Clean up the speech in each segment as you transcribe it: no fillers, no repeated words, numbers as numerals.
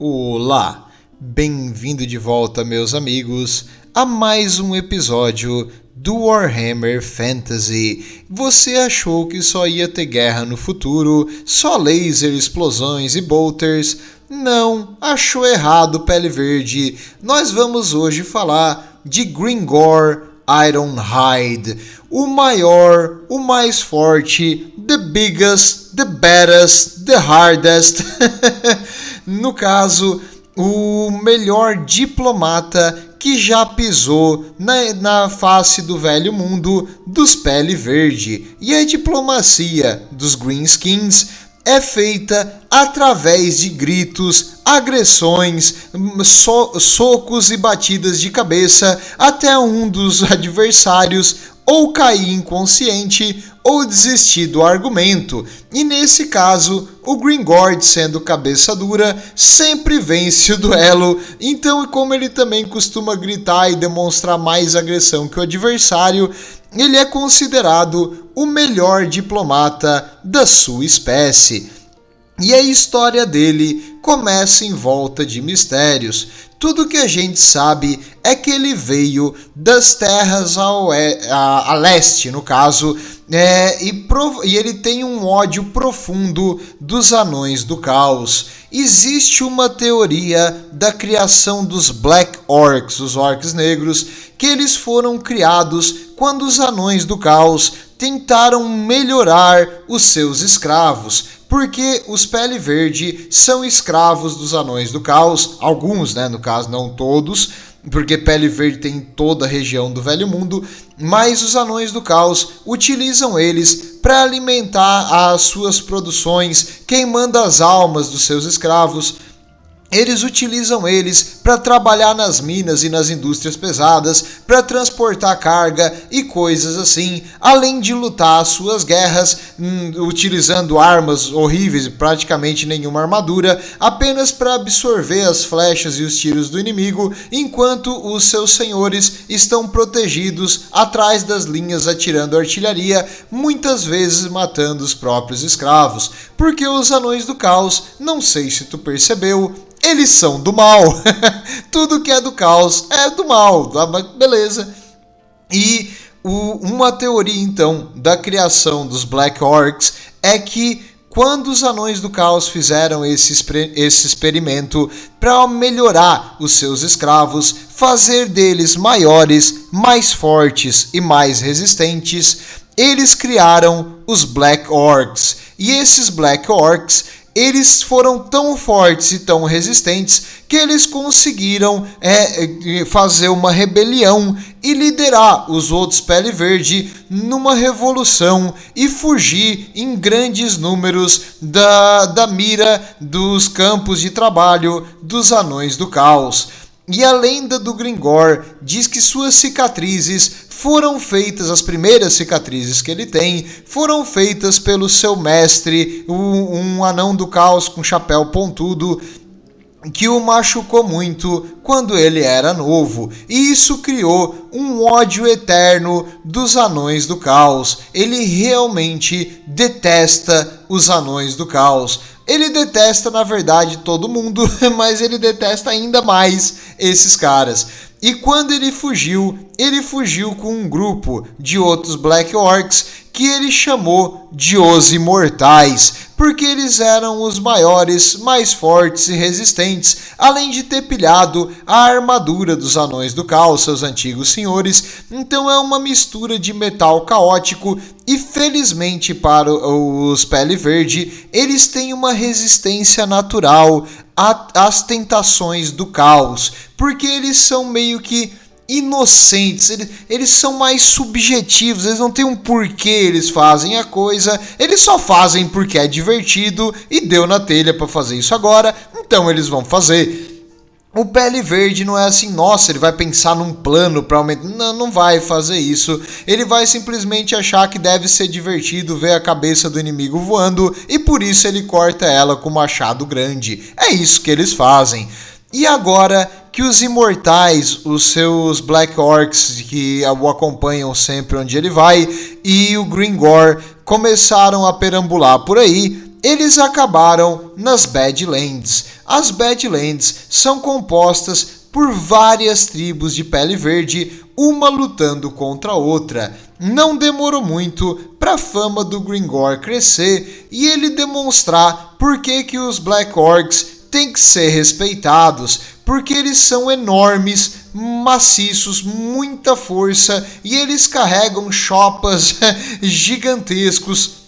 Olá, bem-vindo de volta, meus amigos, a mais um episódio do Warhammer Fantasy. Você achou que só ia ter guerra no futuro, só laser, explosões e bolters? Não, achou errado, pele verde. Nós vamos hoje falar de Gringor Ironhide, o maior, o mais forte, the biggest, the baddest, the hardest. No caso, o melhor diplomata que já pisou na face do velho mundo dos pele verde. E a diplomacia dos Greenskins é feita através de gritos, agressões, socos e batidas de cabeça até um dos adversários ou cair inconsciente ou desistir do argumento. E nesse caso, o Gringor, sendo cabeça dura, sempre vence o duelo. Então, como ele também costuma gritar e demonstrar mais agressão que o adversário, ele é considerado o melhor diplomata da sua espécie. E a história dele começa em volta de mistérios. Tudo que a gente sabe é que ele veio das terras a leste, no caso, e ele tem um ódio profundo dos Anões do Caos. Existe uma teoria da criação dos Black Orcs, os orcs negros, que eles foram criados quando os Anões do Caos tentaram melhorar os seus escravos. Porque os pele verde são escravos dos Anões do Caos, alguns, no caso não todos, porque pele verde tem em toda a região do Velho Mundo, mas os Anões do Caos utilizam eles para alimentar as suas produções, queimando as almas dos seus escravos. Eles utilizam eles para trabalhar nas minas e nas indústrias pesadas, para transportar carga e coisas assim, além de lutar as suas guerras, utilizando armas horríveis e praticamente nenhuma armadura, apenas para absorver as flechas e os tiros do inimigo, enquanto os seus senhores estão protegidos atrás das linhas atirando artilharia, muitas vezes matando os próprios escravos. Porque os Anões do Caos, não sei se tu percebeu, eles são do mal. Tudo que é do caos é do mal, beleza. E uma teoria, então, da criação dos Black Orcs é que quando os Anões do Caos fizeram esse experimento para melhorar os seus escravos, fazer deles maiores, mais fortes e mais resistentes, eles criaram os Black Orcs. E esses Black Orcs, eles foram tão fortes e tão resistentes que eles conseguiram fazer uma rebelião e liderar os outros pele verde numa revolução e fugir em grandes números da mira dos campos de trabalho dos Anões do Caos. E a lenda do Gringor diz que suas cicatrizes foram feitas, as primeiras cicatrizes que ele tem, foram feitas pelo seu mestre, um anão do caos com chapéu pontudo, que o machucou muito quando ele era novo. E isso criou um ódio eterno dos Anões do Caos. Ele realmente detesta os Anões do Caos. Ele detesta, na verdade, todo mundo, mas ele detesta ainda mais esses caras. E quando ele fugiu com um grupo de outros Black Orcs que ele chamou de Os Imortais, porque eles eram os maiores, mais fortes e resistentes, além de ter pilhado a armadura dos Anões do Caos, seus antigos senhores. Então é uma mistura de metal caótico e, felizmente para os pele verde, eles têm uma resistência natural às tentações do caos, porque eles são meio que inocentes, eles são mais subjetivos, eles não têm um porquê eles fazem a coisa, eles só fazem porque é divertido e deu na telha para fazer isso agora, então eles vão fazer. O pele verde não é assim, nossa, ele vai pensar num plano para aumentar, não vai fazer isso, ele vai simplesmente achar que deve ser divertido ver a cabeça do inimigo voando e por isso ele corta ela com um machado grande, é isso que eles fazem. E agora que os imortais, os seus Black Orcs que o acompanham sempre onde ele vai, e o Gringor começaram a perambular por aí, eles acabaram nas Badlands. As Badlands são compostas por várias tribos de pele verde, uma lutando contra a outra. Não demorou muito para a fama do Gringor crescer e ele demonstrar por que os Black Orcs têm que ser respeitados, porque eles são enormes, maciços, muita força e eles carregam chopas gigantescos,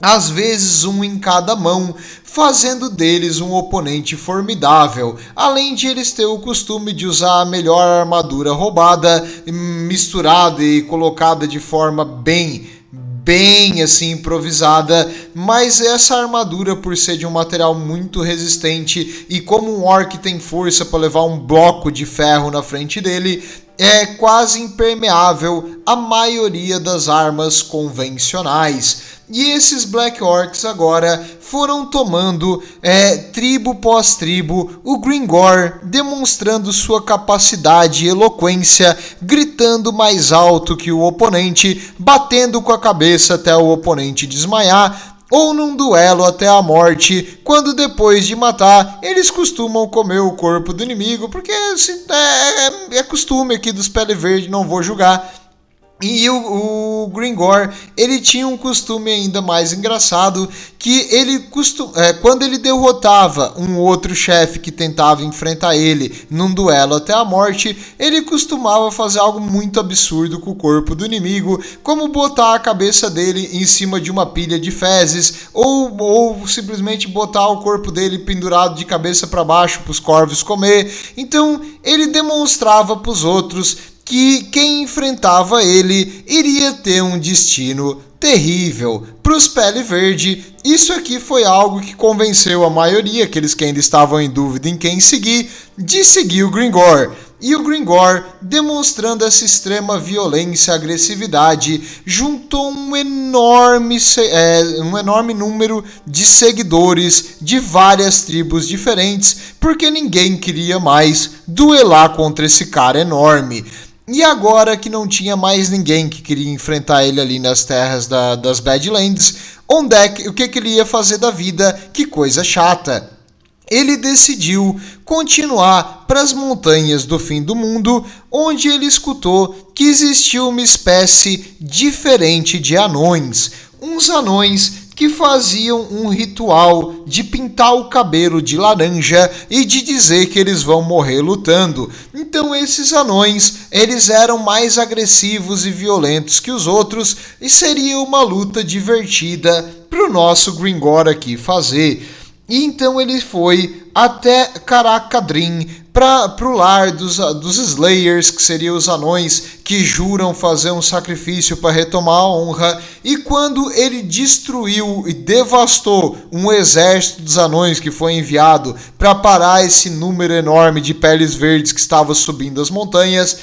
às vezes um em cada mão, fazendo deles um oponente formidável, além de eles ter o costume de usar a melhor armadura roubada, misturada e colocada de forma bem assim improvisada, mas essa armadura, por ser de um material muito resistente e como um orc tem força para levar um bloco de ferro na frente dele, é quase impermeável à maioria das armas convencionais. E esses Black Orcs agora foram tomando tribo pós tribo, o Gringor demonstrando sua capacidade e eloquência, gritando mais alto que o oponente, batendo com a cabeça até o oponente desmaiar, ou num duelo até a morte, quando depois de matar, eles costumam comer o corpo do inimigo, porque é costume aqui dos pele verde, não vou julgar. E o Gringor, ele tinha um costume ainda mais engraçado, que ele quando ele derrotava um outro chefe que tentava enfrentar ele num duelo até a morte, ele costumava fazer algo muito absurdo com o corpo do inimigo, como botar a cabeça dele em cima de uma pilha de fezes, ou simplesmente botar o corpo dele pendurado de cabeça para baixo para os corvos comer. Então ele demonstrava para os outros que quem enfrentava ele iria ter um destino terrível. Para os pele verde, isso aqui foi algo que convenceu a maioria, aqueles que ainda estavam em dúvida em quem seguir, de seguir o Gringor. E o Gringor, demonstrando essa extrema violência e agressividade, juntou um enorme número de seguidores de várias tribos diferentes, porque ninguém queria mais duelar contra esse cara enorme. E agora que não tinha mais ninguém que queria enfrentar ele ali nas terras das Badlands, o que ele ia fazer da vida? Que coisa chata. Ele decidiu continuar para as montanhas do fim do mundo, onde ele escutou que existia uma espécie diferente de anões. Uns anões que faziam um ritual de pintar o cabelo de laranja e de dizer que eles vão morrer lutando. Então esses anões, eles eram mais agressivos e violentos que os outros e seria uma luta divertida para o nosso Gringor aqui fazer. E então ele foi até Karakadrin, para o lar dos Slayers, que seriam os anões que juram fazer um sacrifício para retomar a honra. E quando ele destruiu e devastou um exército dos anões que foi enviado para parar esse número enorme de peles verdes que estava subindo as montanhas,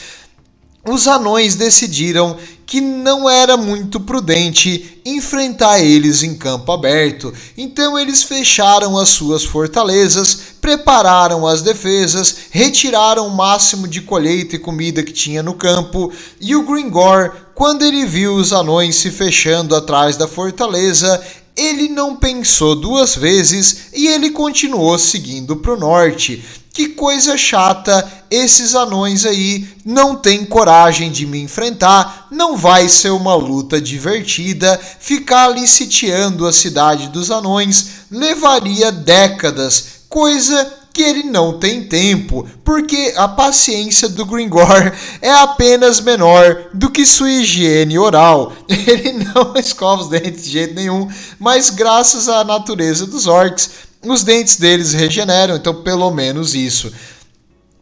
os anões decidiram que não era muito prudente enfrentar eles em campo aberto. Então eles fecharam as suas fortalezas, prepararam as defesas, retiraram o máximo de colheita e comida que tinha no campo, e o Gringor, quando ele viu os anões se fechando atrás da fortaleza, ele não pensou duas vezes e ele continuou seguindo para o norte. Que coisa chata, esses anões aí não têm coragem de me enfrentar, não vai ser uma luta divertida, ficar ali sitiando a cidade dos anões levaria décadas, coisa que ele não tem tempo, porque a paciência do Gringor é apenas menor do que sua higiene oral. Ele não escova os dentes de jeito nenhum, mas graças à natureza dos orcs, os dentes deles regeneram, então pelo menos isso.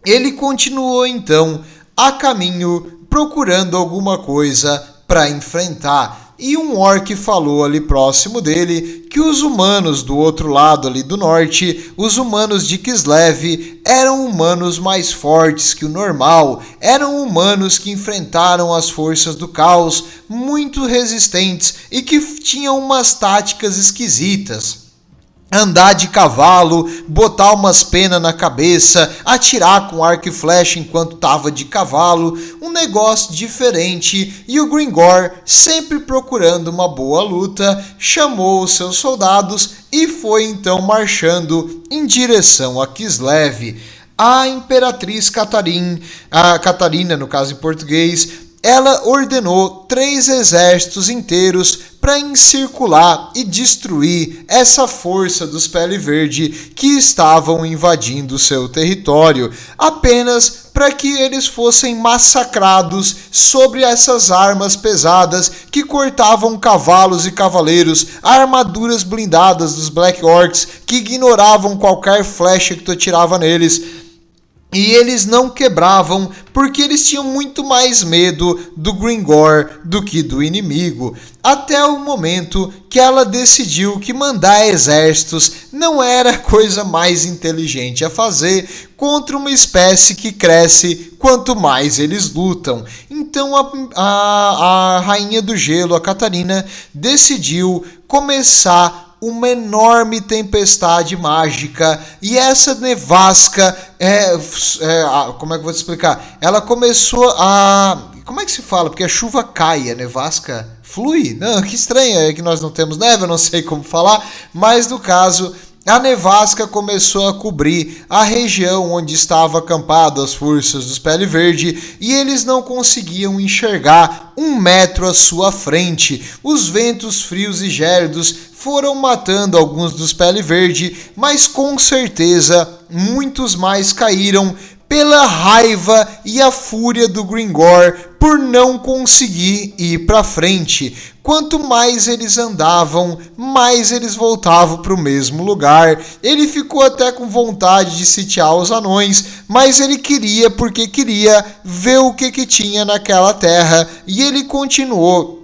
Ele continuou então a caminho procurando alguma coisa para enfrentar. E um orc falou ali próximo dele que os humanos do outro lado ali do norte, os humanos de Kislev, eram humanos mais fortes que o normal. Eram humanos que enfrentaram as forças do caos, muito resistentes e que tinham umas táticas esquisitas. andar de cavalo, botar umas penas na cabeça, atirar com arco e flecha enquanto tava de cavalo, um negócio diferente. E o Gringor, sempre procurando uma boa luta, chamou os seus soldados e foi então marchando em direção a Kislev. A imperatriz Catarina, no caso em português, ela ordenou 3 exércitos inteiros para encircular e destruir essa força dos Pele Verde que estavam invadindo seu território, apenas para que eles fossem massacrados sobre essas armas pesadas que cortavam cavalos e cavaleiros, armaduras blindadas dos Black Orcs que ignoravam qualquer flecha que tu atirava neles. E eles não quebravam porque eles tinham muito mais medo do Gringor do que do inimigo. Até o momento que ela decidiu que mandar exércitos não era a coisa mais inteligente a fazer contra uma espécie que cresce quanto mais eles lutam. Então a Rainha do Gelo, a Catarina, decidiu começar uma enorme tempestade mágica, e essa nevasca, como é que eu vou te explicar? Ela começou a... Como é que se fala? Porque a chuva cai, a nevasca flui? Não, que estranho, é que nós não temos neve, eu não sei como falar, mas no caso... A nevasca começou a cobrir a região onde estavam acampadas as forças dos Pele Verde e eles não conseguiam enxergar 1 metro à sua frente. Os ventos frios e gélidos foram matando alguns dos Pele Verde, mas com certeza muitos mais caíram pela raiva e a fúria do Gringor por não conseguir ir para frente. Quanto mais eles andavam, mais eles voltavam para o mesmo lugar. Ele ficou até com vontade de sitiar os anões, mas ele queria porque queria ver o que tinha naquela terra, e ele continuou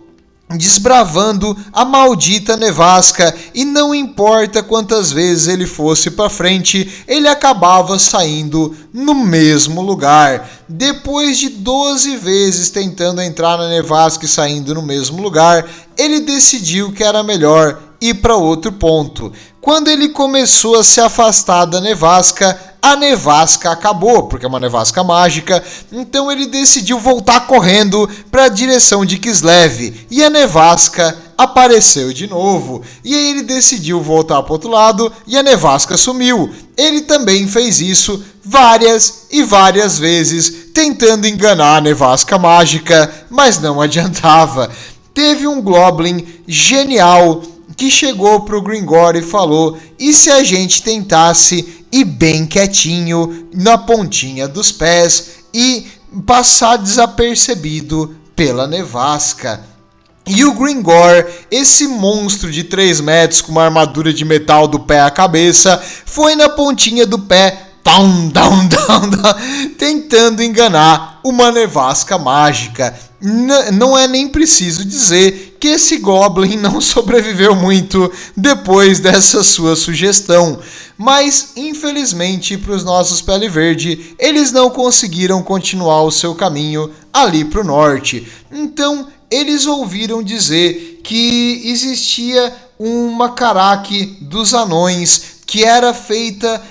desbravando a maldita nevasca, e não importa quantas vezes ele fosse para frente, ele acabava saindo no mesmo lugar. Depois de 12 vezes tentando entrar na nevasca e saindo no mesmo lugar, ele decidiu que era melhor ir para outro ponto. Quando ele começou a se afastar da nevasca, a nevasca acabou, porque é uma nevasca mágica, então ele decidiu voltar correndo para a direção de Kislev, e a nevasca apareceu de novo, e aí ele decidiu voltar para o outro lado, e a nevasca sumiu. Ele também fez isso várias e várias vezes, tentando enganar a nevasca mágica, mas não adiantava. Teve um Goblin genial que chegou pro Gringor e falou: e se a gente tentasse ir bem quietinho na pontinha dos pés e passar desapercebido pela nevasca? E o Gringor, esse monstro de 3 metros com uma armadura de metal do pé à cabeça, foi na pontinha do pé, tentando enganar uma nevasca mágica. Não é nem preciso dizer que esse Goblin não sobreviveu muito depois dessa sua sugestão. Mas, infelizmente, para os nossos Pele Verde, eles não conseguiram continuar o seu caminho ali para o norte. Então, eles ouviram dizer que existia uma caraque dos anões que era feita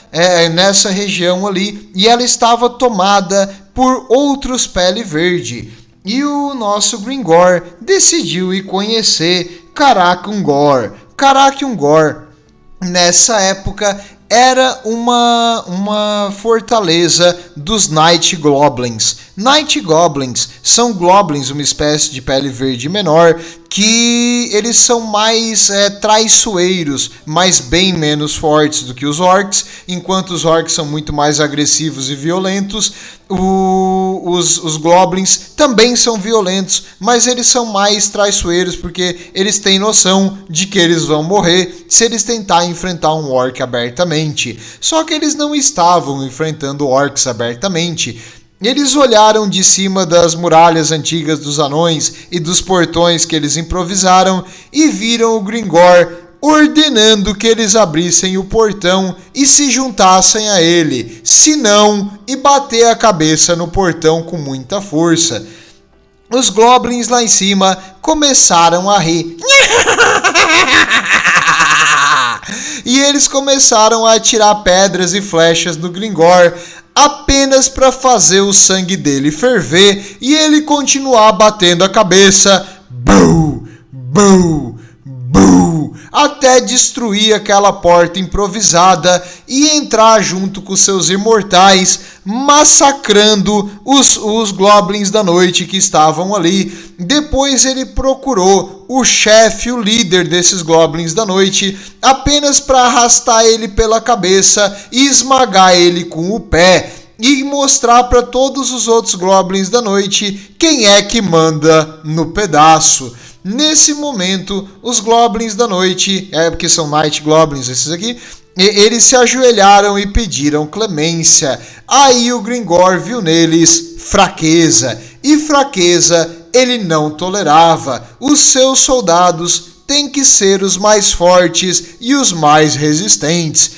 nessa região ali, e ela estava tomada por outros Pele Verde. E o nosso Gringor decidiu ir conhecer Karak-Ungor. Karak-Ungor, nessa época, era uma fortaleza dos Night Goblins. Night Goblins são Goblins, uma espécie de Pele Verde menor, que eles são mais traiçoeiros, mas bem menos fortes do que os Orcs. Enquanto os Orcs são muito mais agressivos e violentos, os Goblins também são violentos, mas eles são mais traiçoeiros porque eles têm noção de que eles vão morrer se eles tentarem enfrentar um Orc abertamente. Só que eles não estavam enfrentando Orcs abertamente. Eles olharam de cima das muralhas antigas dos anões e dos portões que eles improvisaram e viram o Gringor ordenando que eles abrissem o portão e se juntassem a ele, senão e bater a cabeça no portão com muita força. Os Goblins lá em cima começaram a rir. E eles começaram a atirar pedras e flechas no Gringor, apenas para fazer o sangue dele ferver e ele continuar batendo a cabeça, buu, buu, buu, até destruir aquela porta improvisada e entrar junto com seus imortais, massacrando os Goblins da Noite que estavam ali. Depois ele procurou o chefe, o líder desses Goblins da Noite, apenas para arrastar ele pela cabeça e esmagar ele com o pé e mostrar para todos os outros Goblins da Noite quem é que manda no pedaço. Nesse momento, os Goblins da Noite, porque são Night Goblins esses aqui, eles se ajoelharam e pediram clemência. Aí o Gringor viu neles fraqueza, e fraqueza ele não tolerava. Os seus soldados têm que ser os mais fortes e os mais resistentes.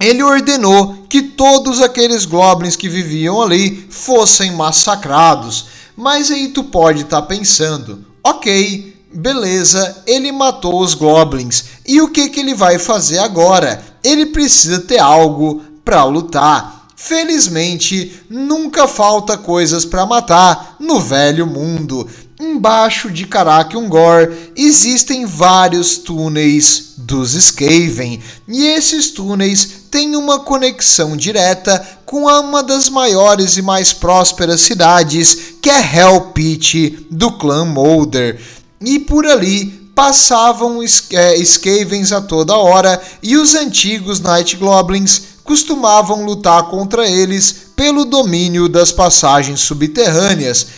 Ele ordenou que todos aqueles Goblins que viviam ali fossem massacrados. Mas aí tu pode estar pensando, ok, beleza, ele matou os Goblins. E o que ele vai fazer agora? Ele precisa ter algo para lutar. Felizmente, nunca falta coisas para matar no velho mundo. Embaixo de Karak Ungor existem vários túneis dos Skaven. E esses túneis têm uma conexão direta com uma das maiores e mais prósperas cidades, que é Hell Pit do clã Moulder. E por ali passavam Skavens a toda hora, e os antigos Night Goblins costumavam lutar contra eles pelo domínio das passagens subterrâneas.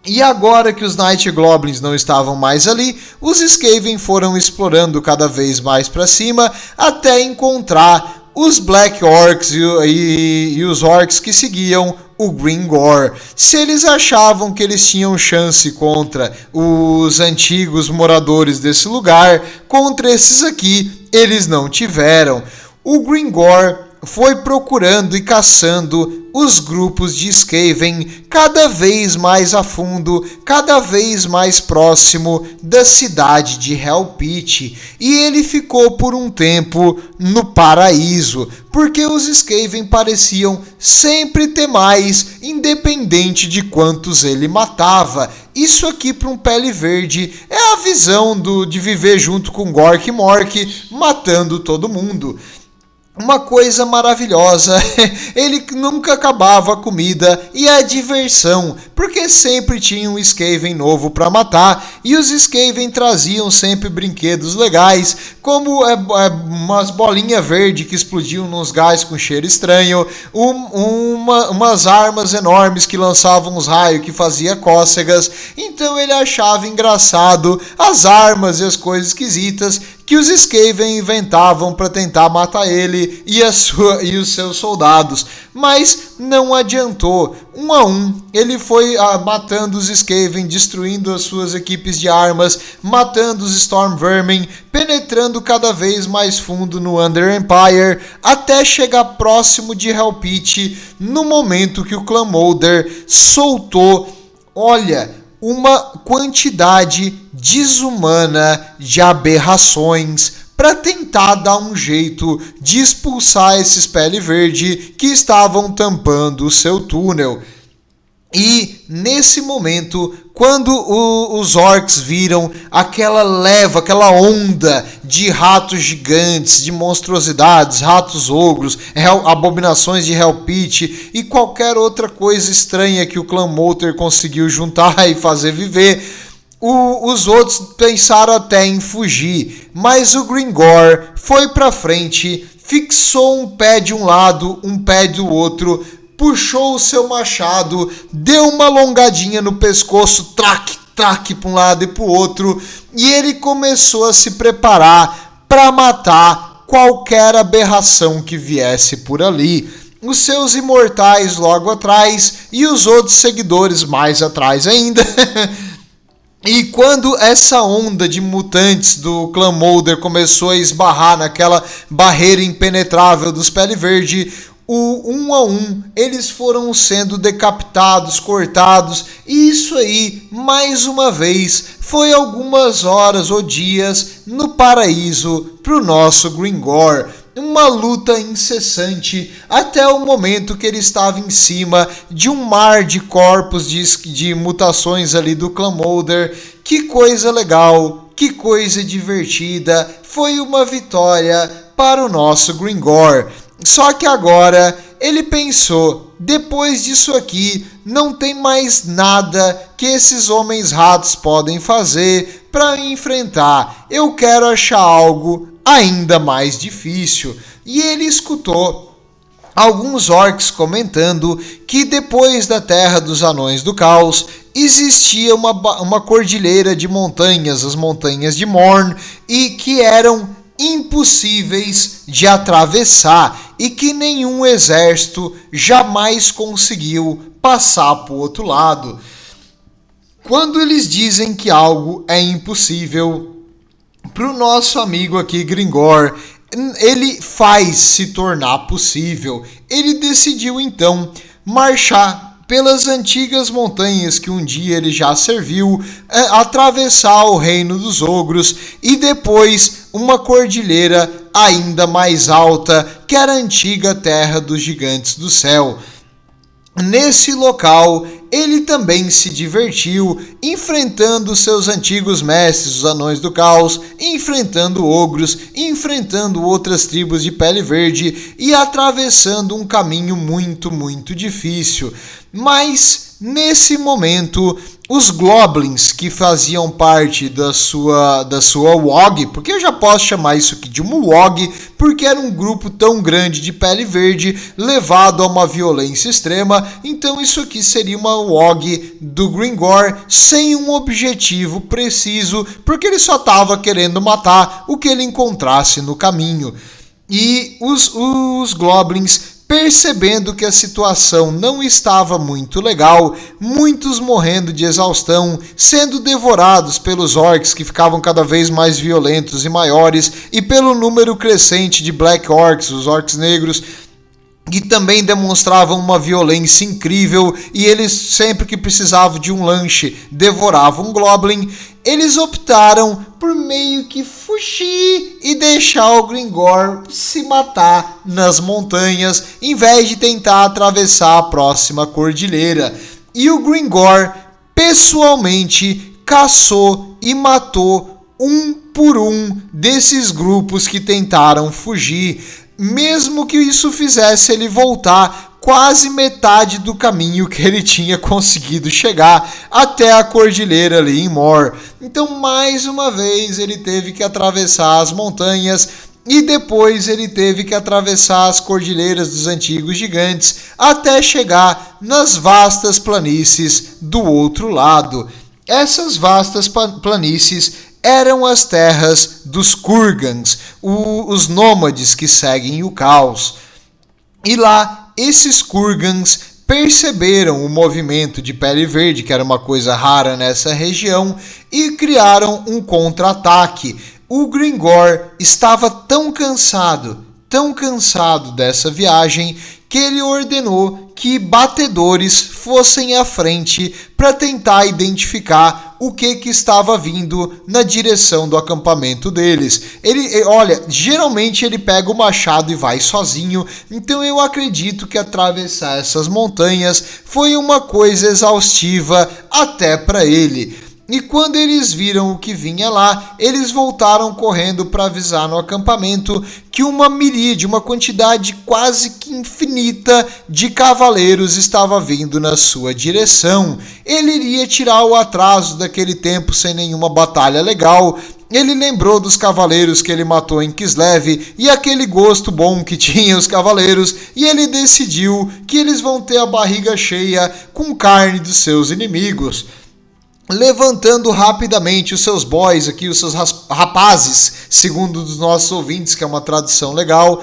E agora que os Night Goblins não estavam mais ali, os Skaven foram explorando cada vez mais para cima até encontrar os Black Orcs e os Orcs que seguiam o Gringor. Se eles achavam que eles tinham chance contra os antigos moradores desse lugar, contra esses aqui, eles não tiveram. O Gringor foi procurando e caçando os grupos de Skaven cada vez mais a fundo, cada vez mais próximo da cidade de Hell Pit. E ele ficou por um tempo no paraíso, porque os Skaven pareciam sempre ter mais, independente de quantos ele matava. Isso aqui para um pele verde é a visão de viver junto com Gork e Mork, matando todo mundo. Uma coisa maravilhosa, ele nunca acabava a comida e a diversão, porque sempre tinha um Skaven novo para matar, e os Skaven traziam sempre brinquedos legais, como umas bolinhas verdes que explodiam nos gás com cheiro estranho, umas armas enormes que lançavam uns raios que fazia cócegas. Então ele achava engraçado as armas e as coisas esquisitas que os Skaven inventavam para tentar matar ele e os seus soldados. Mas não adiantou. Um a um, ele foi matando os Skaven, destruindo as suas equipes de armas, matando os Stormvermin, penetrando cada vez mais fundo no Under Empire, até chegar próximo de Hell Pit, no momento que o clã Moulder soltou, uma quantidade desumana de aberrações para tentar dar um jeito de expulsar esses pele verde que estavam tampando o seu túnel. E nesse momento, quando os orcs viram aquela leva, aquela onda de ratos gigantes, de monstruosidades, ratos ogros, abominações de Hell Pit e qualquer outra coisa estranha que o clã Moulder conseguiu juntar e fazer viver, os outros pensaram até em fugir, mas o Gringor foi para frente, fixou um pé de um lado, um pé do outro, puxou o seu machado, deu uma alongadinha no pescoço, traque para um lado e para o outro, e ele começou a se preparar para matar qualquer aberração que viesse por ali. Os seus imortais logo atrás e os outros seguidores mais atrás ainda. E quando essa onda de mutantes do clã Moulder começou a esbarrar naquela barreira impenetrável dos pele verde, um a um, eles foram sendo decapitados, cortados, e isso aí, mais uma vez, foi algumas horas ou dias no paraíso para o nosso Gringor. Uma luta incessante até o momento que ele estava em cima de um mar de corpos de mutações ali do Clan Moulder. Que coisa legal, que coisa divertida, foi uma vitória para o nosso Gringor. Só que agora ele pensou, depois disso aqui não tem mais nada que esses homens ratos podem fazer para enfrentar. Eu quero achar algo ainda mais difícil. E ele escutou alguns orcs comentando que depois da Terra dos Anões do Caos existia uma cordilheira de montanhas, as montanhas de Morn, e que eram impossíveis de atravessar e que nenhum exército jamais conseguiu passar para o outro lado. Quando eles dizem que algo é impossível, para o nosso amigo aqui Gringor, ele faz se tornar possível. Ele decidiu então marchar pelas antigas montanhas que um dia ele já serviu, atravessar o reino dos ogros e depois uma cordilheira ainda mais alta, que era a antiga terra dos gigantes do céu. Nesse local, ele também se divertiu, enfrentando seus antigos mestres, os Anões do Caos, enfrentando ogros, enfrentando outras tribos de pele verde e atravessando um caminho muito, muito difícil. Mas, nesse momento, os Globlins, que faziam parte da sua WOG, porque eu já posso chamar isso aqui de uma WOG, porque era um grupo tão grande de pele verde, levado a uma violência extrema, então isso aqui seria uma WOG do Gringor, sem um objetivo preciso, porque ele só estava querendo matar o que ele encontrasse no caminho. E os Globlins, percebendo que a situação não estava muito legal, muitos morrendo de exaustão, sendo devorados pelos orcs que ficavam cada vez mais violentos e maiores, e pelo número crescente de Black Orcs, os orcs negros, que também demonstravam uma violência incrível, e eles sempre que precisavam de um lanche devoravam um Goblin. Eles optaram por meio que fugir e deixar o Gringor se matar nas montanhas, em vez de tentar atravessar a próxima cordilheira. E o Gringor pessoalmente caçou e matou um por um desses grupos que tentaram fugir, mesmo que isso fizesse ele voltar quase metade do caminho que ele tinha conseguido chegar até a cordilheira ali em Mor. Então, mais uma vez, ele teve que atravessar as montanhas e depois ele teve que atravessar as cordilheiras dos antigos gigantes até chegar nas vastas planícies do outro lado. Essas vastas planícies eram as terras dos Kurgans, os nômades que seguem o caos. E lá, esses Kurgans perceberam o movimento de pele verde, que era uma coisa rara nessa região, e criaram um contra-ataque. O Gringor estava tão cansado dessa viagem, que ele ordenou que batedores fossem à frente para tentar identificar o que estava vindo na direção do acampamento deles. Geralmente ele pega o machado e vai sozinho, então eu acredito que atravessar essas montanhas foi uma coisa exaustiva até para ele. E quando eles viram o que vinha lá, eles voltaram correndo para avisar no acampamento que uma miríade, uma quantidade quase que infinita de cavaleiros estava vindo na sua direção. Ele iria tirar o atraso daquele tempo sem nenhuma batalha legal. Ele lembrou dos cavaleiros que ele matou em Kislev e aquele gosto bom que tinha os cavaleiros, e ele decidiu que eles vão ter a barriga cheia com carne dos seus inimigos. Levantando rapidamente os seus boys aqui, os seus rapazes, segundo os nossos ouvintes, que é uma tradução legal,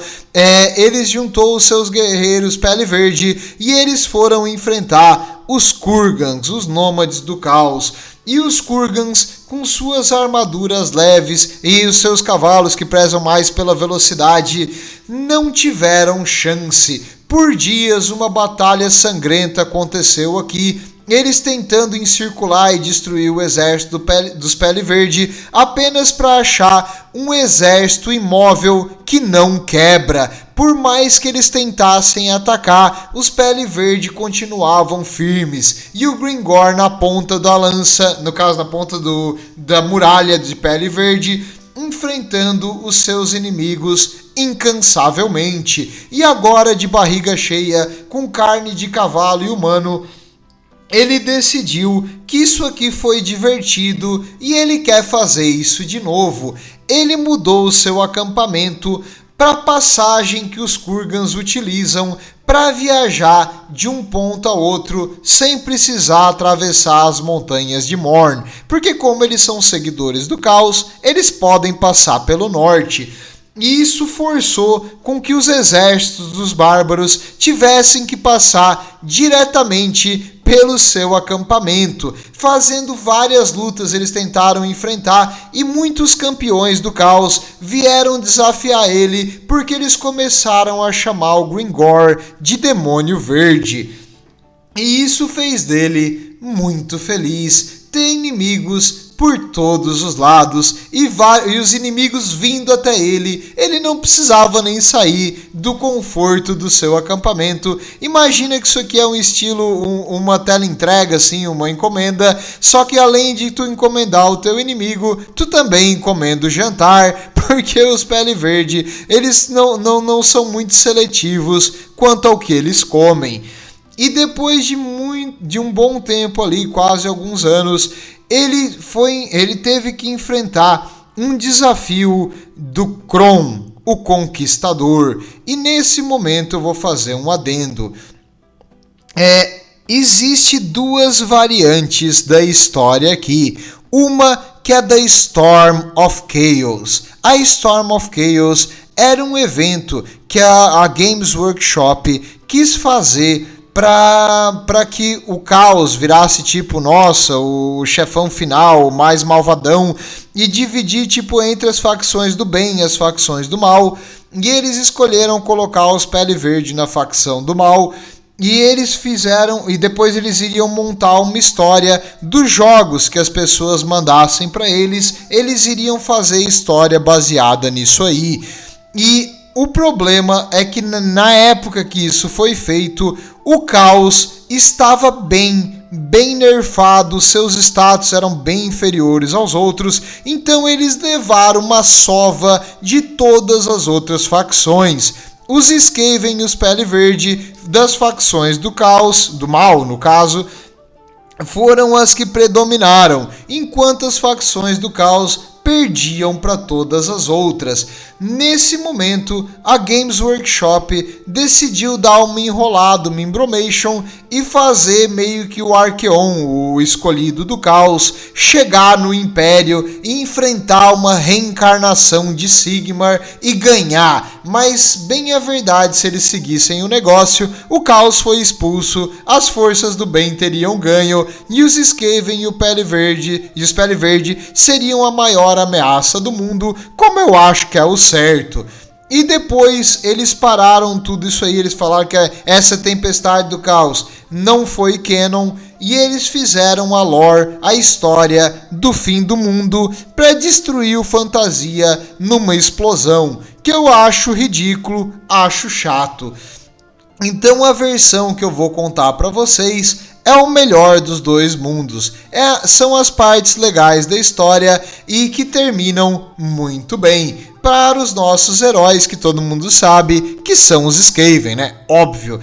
eles juntou os seus guerreiros pele verde e eles foram enfrentar os Kurgans, os nômades do caos. E os Kurgans, com suas armaduras leves e os seus cavalos que prezam mais pela velocidade, não tiveram chance, Por dias, uma batalha sangrenta aconteceu aqui, eles tentando encircular e destruir o exército dos Pele Verde apenas para achar um exército imóvel que não quebra. Por mais que eles tentassem atacar, os Pele Verde continuavam firmes e o Gringor na ponta da lança, no caso na ponta da muralha de Pele Verde, enfrentando os seus inimigos incansavelmente. E agora, de barriga cheia, com carne de cavalo e humano, ele decidiu que isso aqui foi divertido e ele quer fazer isso de novo. Ele mudou o seu acampamento para a passagem que os Kurgans utilizam para viajar de um ponto a outro sem precisar atravessar as montanhas de Morn, porque como eles são seguidores do caos, eles podem passar pelo norte. E isso forçou com que os exércitos dos bárbaros tivessem que passar diretamente pelo seu acampamento. Fazendo várias lutas, eles tentaram enfrentar e muitos campeões do caos vieram desafiar ele porque eles começaram a chamar o Gringor de Demônio Verde. E isso fez dele muito feliz. Ter inimigos por todos os lados e os inimigos vindo até ele. Ele não precisava nem sair do conforto do seu acampamento. Imagina que isso aqui é um estilo, uma teleentrega, assim, uma encomenda. Só que além de tu encomendar o teu inimigo, tu também encomenda o jantar. Porque os Pele Verde, eles não são muito seletivos quanto ao que eles comem. E depois de um bom tempo ali, quase alguns anos, ele teve que enfrentar um desafio do Kron, o Conquistador. E nesse momento eu vou fazer um adendo. Existe duas variantes da história aqui. Uma que é da Storm of Chaos. A Storm of Chaos era um evento que a Games Workshop quis fazer para que o caos virasse tipo, nossa, o chefão final, o mais malvadão, e dividir tipo entre as facções do bem e as facções do mal. E eles escolheram colocar os Pele Verde na facção do mal. E eles fizeram, e depois eles iriam montar uma história dos jogos que as pessoas mandassem para eles. Eles iriam fazer história baseada nisso aí. E o problema é que na época que isso foi feito, o caos estava bem nerfado, seus status eram bem inferiores aos outros, então eles levaram uma sova de todas as outras facções. Os Skaven e os Pele Verde das facções do caos, do mal no caso, foram as que predominaram, enquanto as facções do caos perdiam para todas as outras. Nesse momento, a Games Workshop decidiu dar uma enrolada, uma embromation, e fazer meio que o Arqueon, o escolhido do caos, chegar no Império e enfrentar uma reencarnação de Sigmar e ganhar. Mas, bem a verdade, se eles seguissem o negócio, o caos foi expulso, as forças do bem teriam ganho, e os Skaven e os Pele Verde seriam a maior ameaça do mundo, como eu acho que é o certo. E depois eles pararam tudo isso aí, eles falaram que essa tempestade do caos não foi canon, e eles fizeram a lore, a história do fim do mundo para destruir o Fantasia numa explosão, que eu acho ridículo, acho chato. Então a versão que eu vou contar para vocês é o melhor dos dois mundos. São as partes legais da história e que terminam muito bem para os nossos heróis, que todo mundo sabe que são os Skaven, né? Óbvio.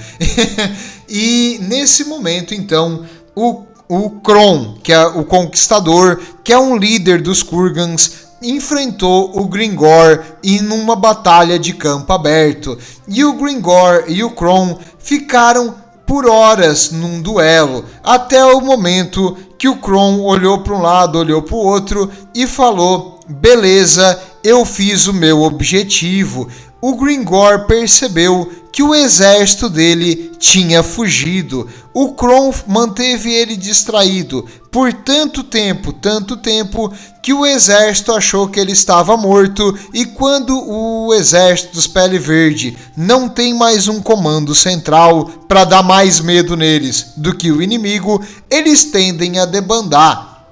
E nesse momento, então, o Kron, que é o Conquistador, que é um líder dos Kurgans, enfrentou o Gringor em uma batalha de campo aberto. E o Gringor e o Kron ficaram por horas num duelo, até o momento que o Kron olhou para um lado, olhou para o outro e falou: beleza, eu fiz o meu objetivo. O Gringor percebeu que o exército dele tinha fugido. O Kron manteve ele distraído por tanto tempo, que o exército achou que ele estava morto, e quando o exército dos Pele Verde não tem mais um comando central para dar mais medo neles do que o inimigo, eles tendem a debandar.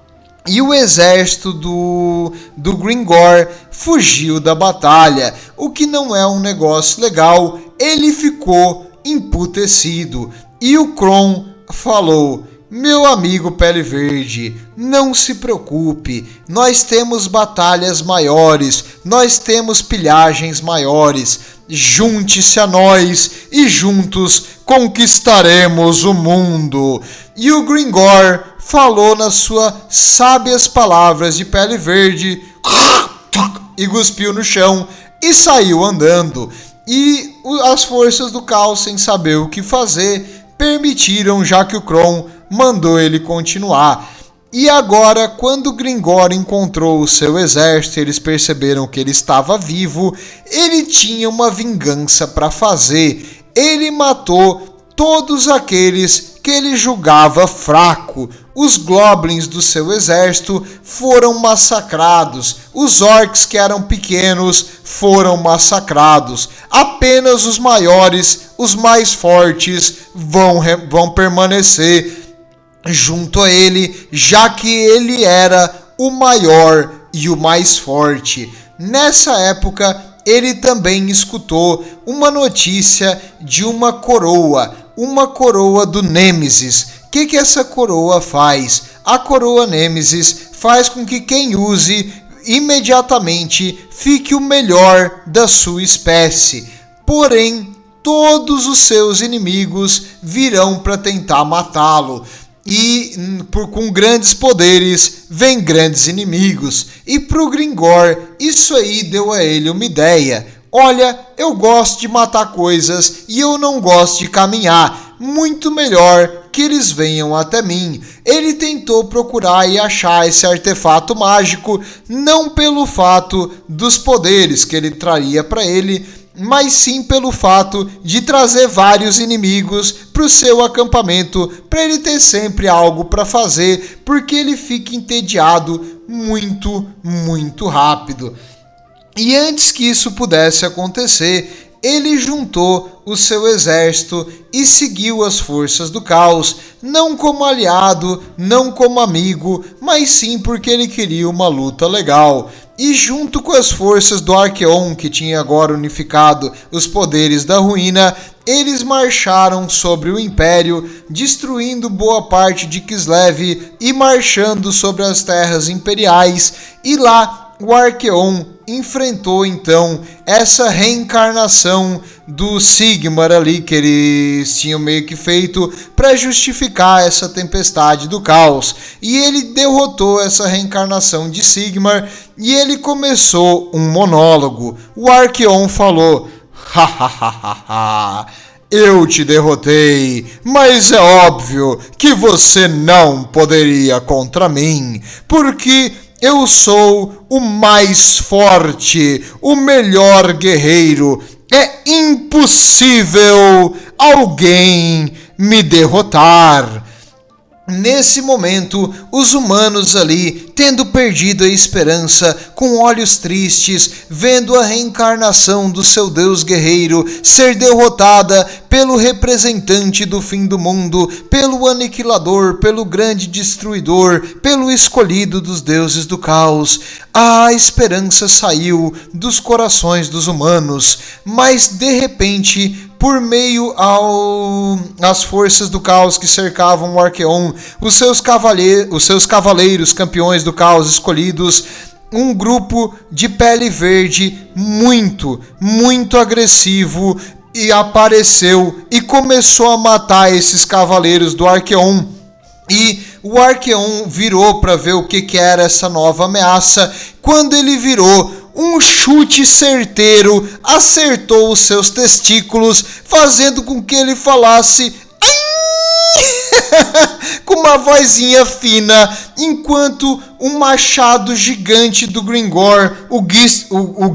E o exército do Gringor fugiu da batalha, o que não é um negócio legal. Ele ficou emputecido e o Kron falou: meu amigo Pele Verde, não se preocupe, nós temos batalhas maiores, nós temos pilhagens maiores, junte-se a nós e juntos conquistaremos o mundo. E o Gringor falou nas suas sábias palavras de Pele Verde e cuspiu no chão e saiu andando. E as forças do caos, sem saber o que fazer, permitiram, já que o Kron mandou ele continuar. E agora, quando Gringor encontrou o seu exército, eles perceberam que ele estava vivo, ele tinha uma vingança para fazer. Ele matou todos aqueles que ele julgava fraco. Os goblins do seu exército foram massacrados. Os orcs, que eram pequenos, foram massacrados. Apenas os maiores, os mais fortes, vão permanecer junto a ele, já que ele era o maior e o mais forte. Nessa época, ele também escutou uma notícia de uma coroa do Nêmesis. O que essa coroa faz? A coroa Nêmesis faz com que quem use imediatamente fique o melhor da sua espécie. Porém, todos os seus inimigos virão para tentar matá-lo. E com grandes poderes vem grandes inimigos. E para o Gringor, isso aí deu a ele uma ideia. Olha, eu gosto de matar coisas e eu não gosto de caminhar. Muito melhor que eles venham até mim. Ele tentou procurar e achar esse artefato mágico, não pelo fato dos poderes que ele traria para ele, mas sim pelo fato de trazer vários inimigos para o seu acampamento, para ele ter sempre algo para fazer, porque ele fica entediado muito rápido. E antes que isso pudesse acontecer, ele juntou o seu exército e seguiu as forças do caos, não como aliado, não como amigo, mas sim porque ele queria uma luta legal. E junto com as forças do Arqueon, que tinha agora unificado os poderes da ruína, eles marcharam sobre o Império, destruindo boa parte de Kislev e marchando sobre as terras imperiais. E lá o Arqueon enfrentou então essa reencarnação do Sigmar ali que eles tinham meio que feito para justificar essa tempestade do caos. E ele derrotou essa reencarnação de Sigmar e ele começou um monólogo. O Arqueon falou: hahaha, eu te derrotei, mas é óbvio que você não poderia contra mim, porque eu sou o mais forte, o melhor guerreiro. É impossível alguém me derrotar. Nesse momento, os humanos ali, tendo perdido a esperança, com olhos tristes, vendo a reencarnação do seu Deus guerreiro ser derrotada pelo representante do fim do mundo, pelo aniquilador, pelo grande destruidor, pelo escolhido dos deuses do caos, a esperança saiu dos corações dos humanos, mas de repente, por meio às forças do caos que cercavam o Arqueon, os seus cavaleiros campeões do caos escolhidos, um grupo de Pele Verde muito agressivo e apareceu e começou a matar esses cavaleiros do Arqueon. E o Arqueon virou para ver o que era essa nova ameaça. Quando ele virou, um chute certeiro acertou os seus testículos, fazendo com que ele falasse: ai! com uma vozinha fina, enquanto um machado gigante do Gringor, o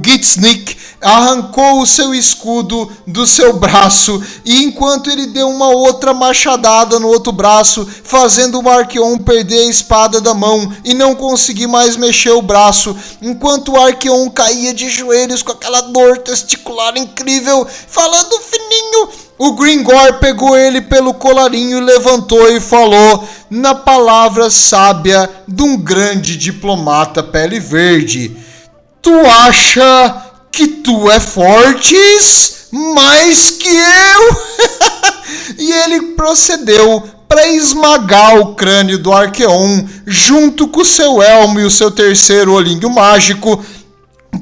Gitsnik, arrancou o seu escudo do seu braço, e enquanto ele deu uma outra machadada no outro braço, fazendo o Arqueon perder a espada da mão e não conseguir mais mexer o braço, enquanto o Arqueon caía de joelhos com aquela dor testicular incrível, falando fininho, o Gringor pegou ele pelo colarinho e levantou e falou, na palavra sábia de um grande diplomata pele verde: tu acha que tu é fortes mais que eu? E ele procedeu para esmagar o crânio do Arqueon, junto com o seu elmo e o seu terceiro olhinho mágico,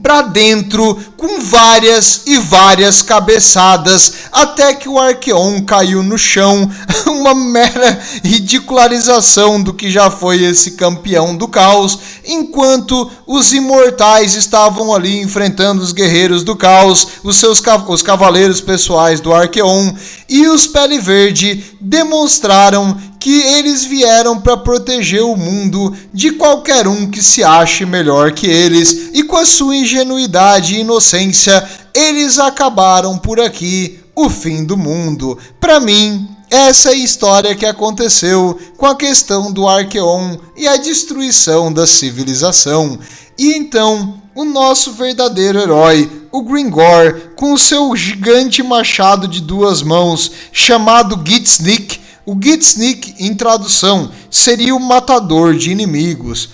para dentro, com várias e várias cabeçadas, até que o Arqueon caiu no chão, uma mera ridicularização do que já foi esse campeão do caos, enquanto os imortais estavam ali enfrentando os guerreiros do caos, os cavaleiros pessoais do Arqueon, e os Pele Verde demonstraram que eles vieram para proteger o mundo de qualquer um que se ache melhor que eles, e com a sua ingenuidade e inocência, eles acabaram por aqui o fim do mundo. Para mim, essa é a história que aconteceu com a questão do Arqueon e a destruição da civilização. E então, o nosso verdadeiro herói, o Gringor, com o seu gigante machado de 2 mãos, chamado Gitsnik. O Gitsnik, em tradução, seria o matador de inimigos.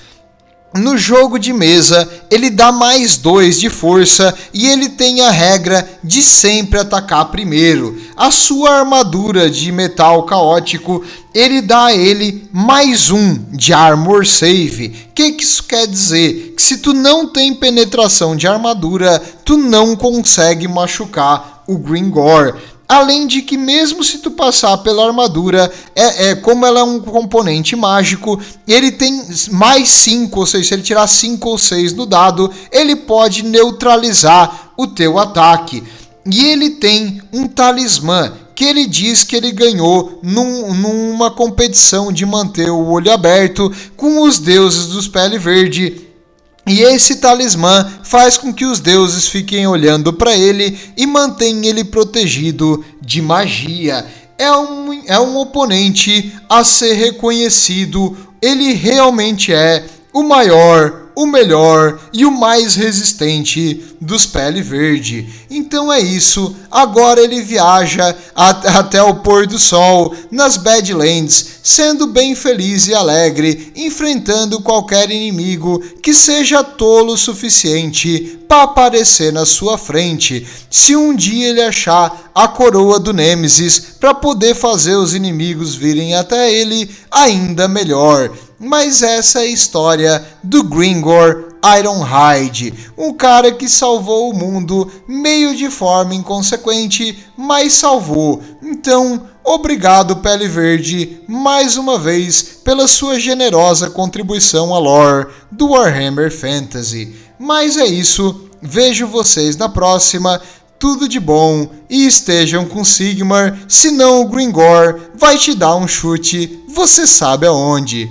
No jogo de mesa, ele dá mais 2 de força e ele tem a regra de sempre atacar primeiro. A sua armadura de metal caótico, ele dá a ele mais 1 de Armor Save. O que isso quer dizer? Que se tu não tem penetração de armadura, tu não consegue machucar o Gringor. Além de que mesmo se tu passar pela armadura, como ela é um componente mágico, ele tem mais 5, ou seja, se ele tirar 5 ou 6 no dado, ele pode neutralizar o teu ataque. E ele tem um talismã, que ele diz que ele ganhou numa competição de manter o olho aberto com os deuses dos Pele Verde. E esse talismã faz com que os deuses fiquem olhando para ele e mantenham ele protegido de magia. É um oponente a ser reconhecido. Ele realmente é o maior, o melhor e o mais resistente dos Pele Verde. Então é isso. Agora ele viaja até o pôr do sol nas Badlands, sendo bem feliz e alegre, enfrentando qualquer inimigo que seja tolo o suficiente para aparecer na sua frente. Se um dia ele achar a coroa do Nêmesis para poder fazer os inimigos virem até ele, ainda melhor. Mas essa é a história do Gringor Ironhide, um cara que salvou o mundo meio de forma inconsequente, mas salvou. Então, obrigado Pele Verde, mais uma vez, pela sua generosa contribuição à lore do Warhammer Fantasy. Mas é isso, vejo vocês na próxima. Tudo de bom e estejam com Sigmar, senão o Gringor vai te dar um chute, você sabe aonde.